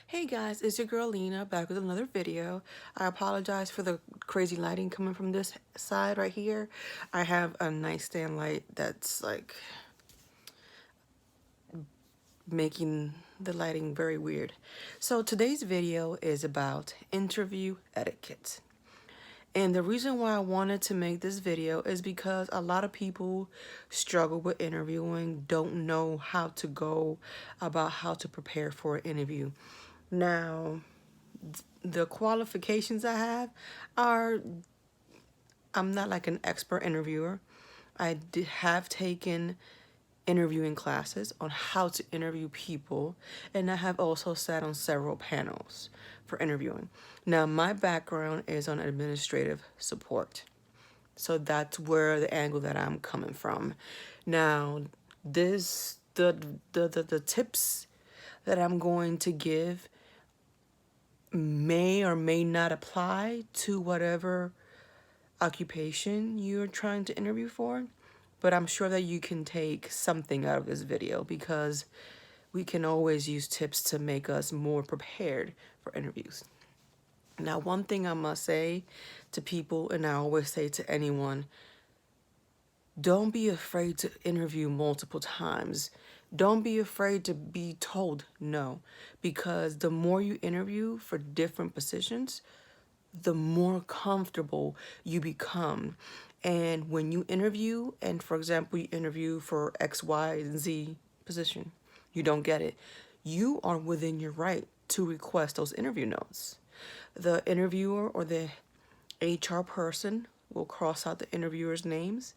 Hey guys, it's your girl Lena back with another video. I apologize for the crazy lighting coming from this side right here. I have a nightstand light that's like making the lighting very weird. So today's video is about interview etiquette. And the reason why I wanted to make this video is because a lot of people struggle with interviewing, don't know how to go about how to prepare for an interview. Now, the qualifications I have are, I'm not like an expert interviewer. Have taken interviewing classes on how to interview people, and I have also sat on several panels for interviewing. Now, my background is on administrative support. So that's where the angle that I'm coming from. Now, this the tips that I'm going to give may or may not apply to whatever occupation you're trying to interview for, but I'm sure that you can take something out of this video because we can always use tips to make us more prepared for interviews. Now, one thing I must say to people, and I always say to anyone, don't be afraid to interview multiple times. Don't be afraid to be told no, because the more you interview for different positions, the more comfortable you become. And when you interview, and for example, you interview for X, Y, and Z position, you don't get it, you are within your right to request those interview notes. The interviewer or the HR person will cross out the interviewer's names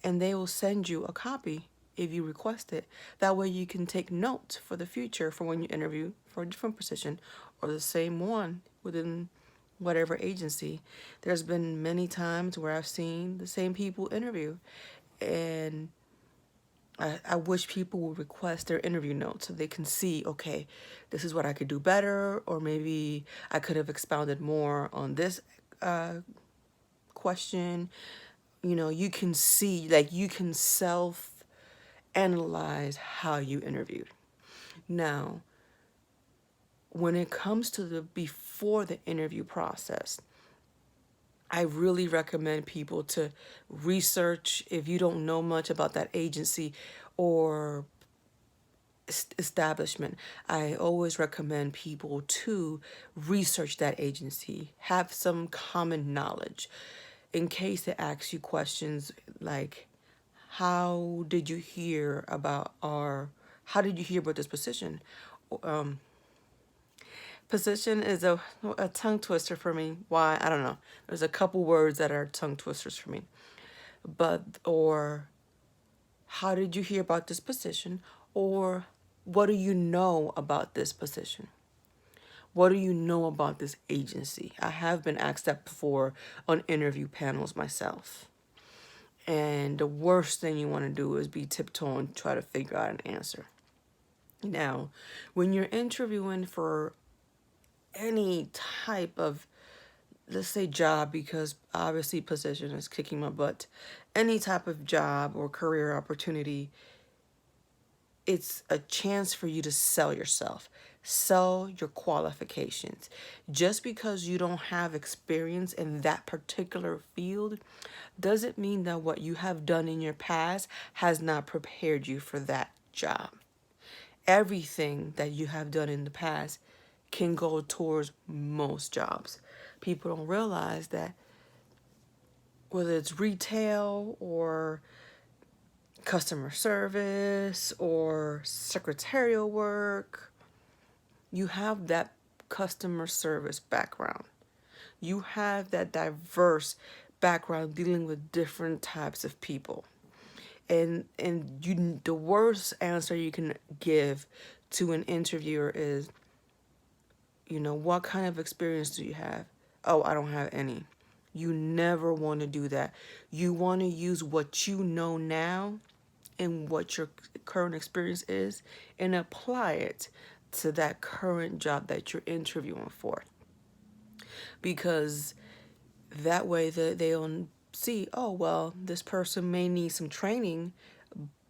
and they will send you a copy if you request it. That way you can take notes for the future for when you interview for a different position or the same one within whatever agency. There's been many times where I've seen the same people interview, and I wish people would request their interview notes so they can see, okay, this is what I could do better, or maybe I could have expounded more on this question. You know, you can see, like, you can self analyze how you interviewed. Now, when it comes to the before the interview process, I really recommend people to research if you don't know much about that agency or establishment. I always recommend people to research that agency, have some common knowledge in case they ask you questions like, how did you hear about how did you hear about this position? Um, Position is a tongue twister for me. Why? I don't know. There's a couple words that are tongue twisters for me. But, or how did you hear about this position? Or what do you know about this position? What do you know about this agency? I have been asked that before on interview panels myself. And the worst thing you want to do is be tiptoeing and try to figure out an answer. Now, when you're interviewing for any type of, let's say, job, because obviously position is kicking my butt, any type of job or career opportunity, it's a chance for you to sell yourself, sell your qualifications. Just because you don't have experience in that particular field doesn't mean that what you have done in your past has not prepared you for that job. Everything that you have done in the past can go towards most jobs. People don't realize that whether it's retail or customer service or secretarial work, you have that customer service background. You have that diverse background dealing with different types of people. And you, the worst answer you can give to an interviewer is, you know, what kind of experience do you have? Oh, I don't have any. You never want to do that. You want to use what you know now and what your current experience is and apply it to that current job that you're interviewing for. Because that way they'll see, oh, well, this person may need some training,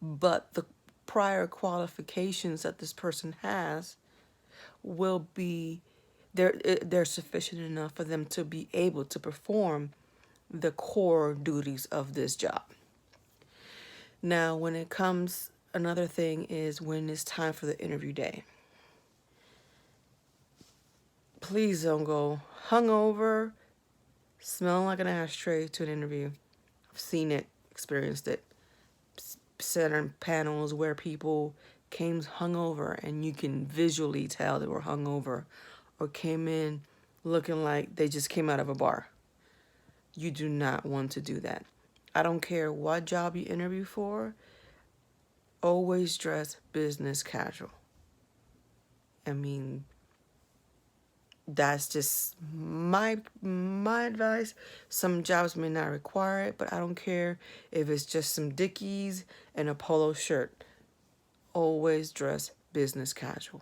but the prior qualifications that this person has will be they're sufficient enough for them to be able to perform the core duties of this job. Now, when it comes, another thing is when it's time for the interview day. Please don't go hungover, smelling like an ashtray to an interview. I've seen it, experienced it. Sat on panels where people came hungover and you can visually tell they were hungover, or came in looking like they just came out of a bar. You do not want to do that. I don't care what job you interview for, always dress business casual. I mean, that's just my advice. Some jobs may not require it, but I don't care if it's just some Dickies and a polo shirt. Always dress business casual.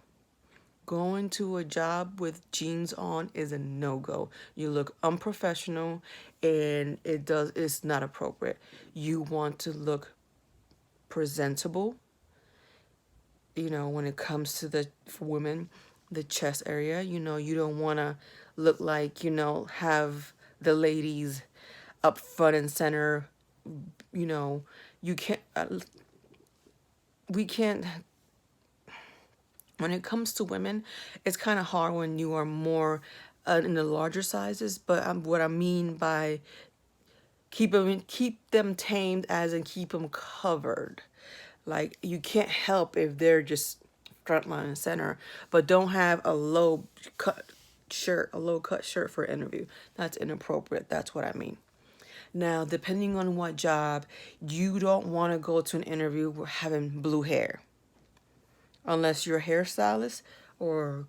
Going to a job with jeans on is a no-go. You look unprofessional and it's not appropriate. You want to look presentable. You know, when it comes to for women, the chest area, you know, you don't want to look like, you know, have the ladies up front and center. You know, you can't, we can't, when it comes to women, it's kind of hard when you are more in the larger sizes. But what I mean by keep them tamed, as in keep them covered. Like, you can't help if they're just front line and center, but don't have a low cut shirt for an interview. That's inappropriate. That's what I mean. Now, depending on what job, you don't want to go to an interview with having blue hair. Unless you're a hairstylist or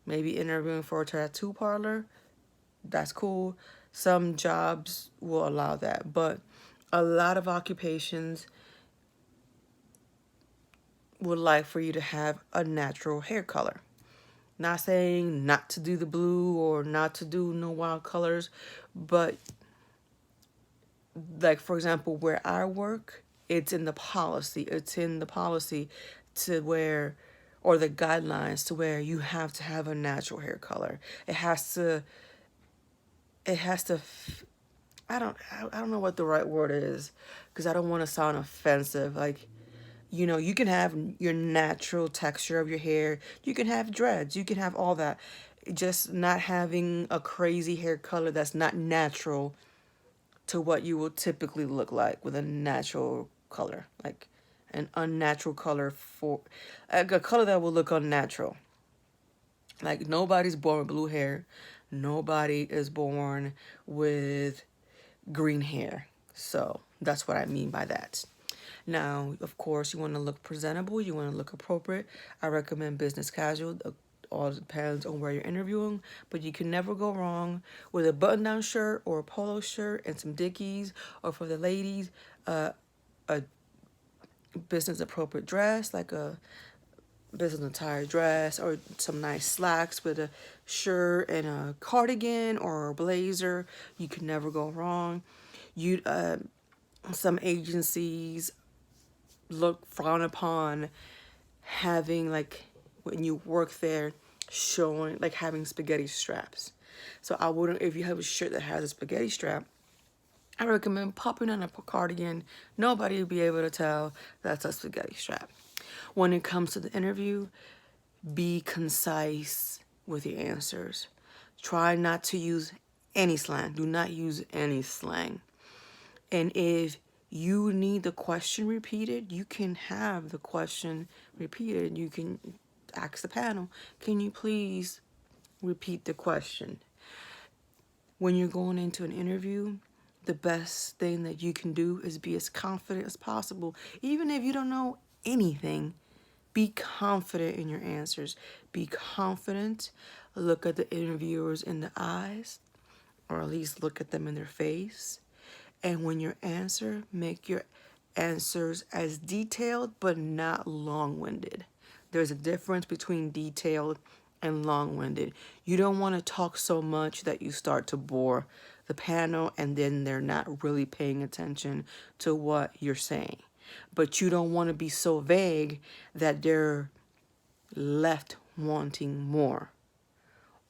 maybe interviewing for a tattoo parlor, that's cool. Some jobs will allow that, but a lot of occupations would like for you to have a natural hair color. Not saying not to do the blue or not to do no wild colors, but like, for example, where I work, it's in the policy. It's in the policy to where, or the guidelines to where you have to have a natural hair color. It has to, I don't know what the right word is, because I don't want to sound offensive. Like, you know, you can have your natural texture of your hair. You can have dreads. You can have all that. Just not having a crazy hair color that's not natural to what you will typically look like with a natural color. Like an unnatural color, for like a color that will look unnatural. Like, nobody's born with blue hair. Nobody is born with green hair. So that's what I mean by that. Now, of course, you want to look presentable. You want to look appropriate. I recommend business casual. All depends on where you're interviewing, but you can never go wrong with a button-down shirt or a polo shirt and some Dickies, or for the ladies, a business appropriate dress, like a business attire dress, or some nice slacks with a shirt and a cardigan or a blazer. You can never go wrong. Some agencies frown upon having, like, when you work there, showing, like, having spaghetti straps. So I wouldn't, if you have a shirt that has a spaghetti strap, I recommend popping on a cardigan. Nobody will be able to tell that's a spaghetti strap. When it comes to the interview, be concise with your answers. Try not to use any slang. Do not use any slang. And if you need the question repeated, you can have the question repeated. You can ask the panel, can you please repeat the question? When you're going into an interview, the best thing that you can do is be as confident as possible. Even if you don't know anything, be confident in your answers. Be confident. Look at the interviewers in the eyes, or at least look at them in their face. And when you answer, make your answers as detailed but not long-winded. There's a difference between detailed and long-winded. You don't want to talk so much that you start to bore the panel and then they're not really paying attention to what you're saying. But you don't want to be so vague that they're left wanting more,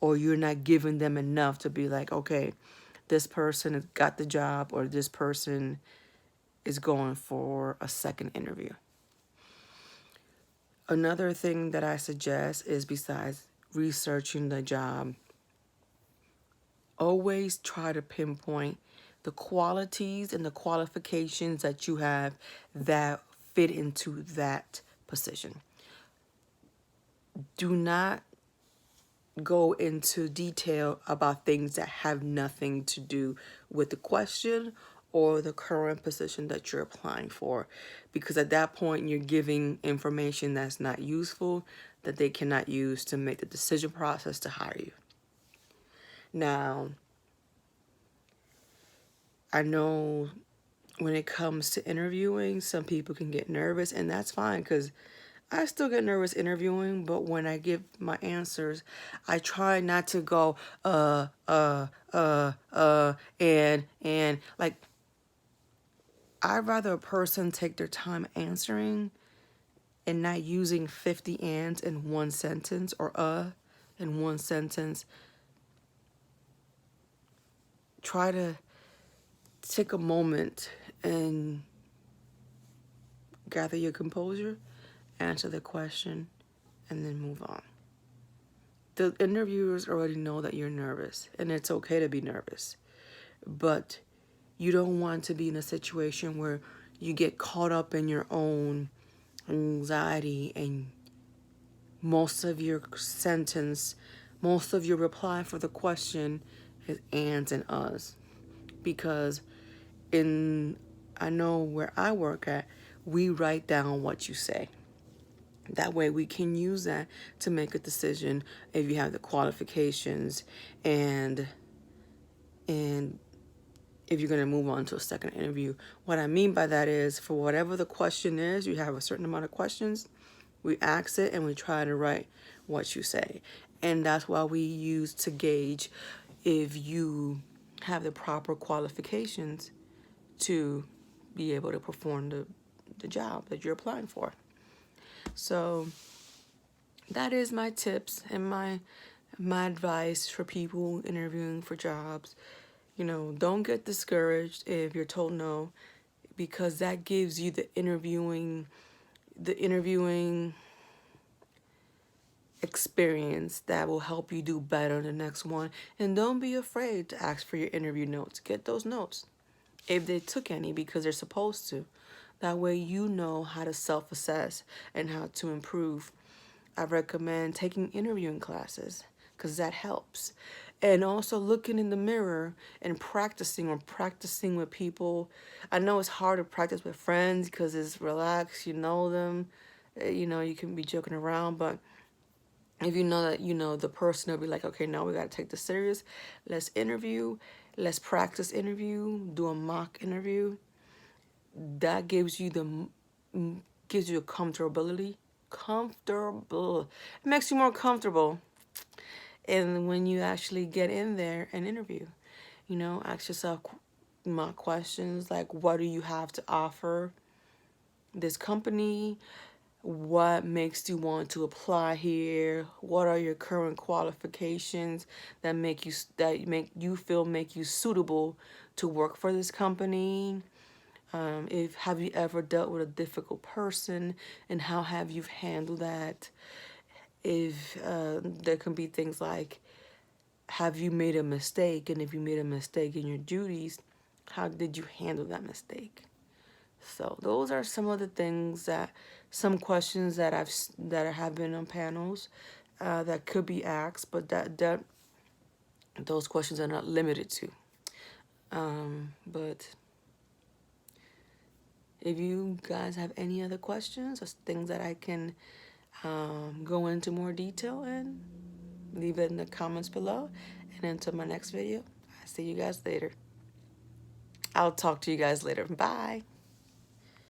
or you're not giving them enough to be like, okay, this person has got the job, or this person is going for a second interview. Another thing that I suggest is, besides researching the job, always try to pinpoint the qualities and the qualifications that you have that fit into that position. Do not go into detail about things that have nothing to do with the question or the current position that you're applying for, because at that point you're giving information that's not useful, that they cannot use to make the decision process to hire you. Now, I know when it comes to interviewing, some people can get nervous, and that's fine, because I still get nervous interviewing, but when I give my answers, I try not to go, and like, I'd rather a person take their time answering and not using 50 ands in one sentence, or in one sentence. Try to take a moment and gather your composure, answer the question, and then move on. The interviewers already know that you're nervous, and it's okay to be nervous, but you don't want to be in a situation where you get caught up in your own anxiety, and most of your sentence, most of your reply for the question is ands and uhs. Because I know where I work at, we write down what you say. That way we can use that to make a decision if you have the qualifications, and if you're going to move on to a second interview. What I mean by that is, for whatever the question is, you have a certain amount of questions, we ask it and we try to write what you say. And that's why we use to gauge if you have the proper qualifications to be able to perform the job that you're applying for. So that is my tips and my advice for people interviewing for jobs. Don't get discouraged if you're told no, because that gives you the interviewing experience that will help you do better the next one. And don't be afraid to ask for your interview notes. Get those notes if they took any, because they're supposed to. That way you know how to self-assess and how to improve. I recommend taking interviewing classes, because that helps. And also looking in the mirror and practicing with people. I know it's hard to practice with friends because it's relaxed, you know them, you can be joking around, but if you know that the person will be like, okay, now we got to take this serious. Let's interview. Let's practice interview. Do a mock interview. That gives you a comfortability. Comfortable. It makes you more comfortable. And when you actually get in there and interview, ask yourself mock questions like, what do you have to offer this company? What makes you want to apply here? What are your current qualifications that make you suitable to work for this company? Have you ever dealt with a difficult person, and how have you handled that? If there can be things like, have you made a mistake? And if you made a mistake in your duties, how did you handle that mistake? So those are some of the things some questions that have been on panels that could be asked, but that those questions are not limited to. But if you guys have any other questions or things that I can go into more detail in, leave it in the comments below. And until my next video, I'll see you guys later. I'll talk to you guys later. Bye.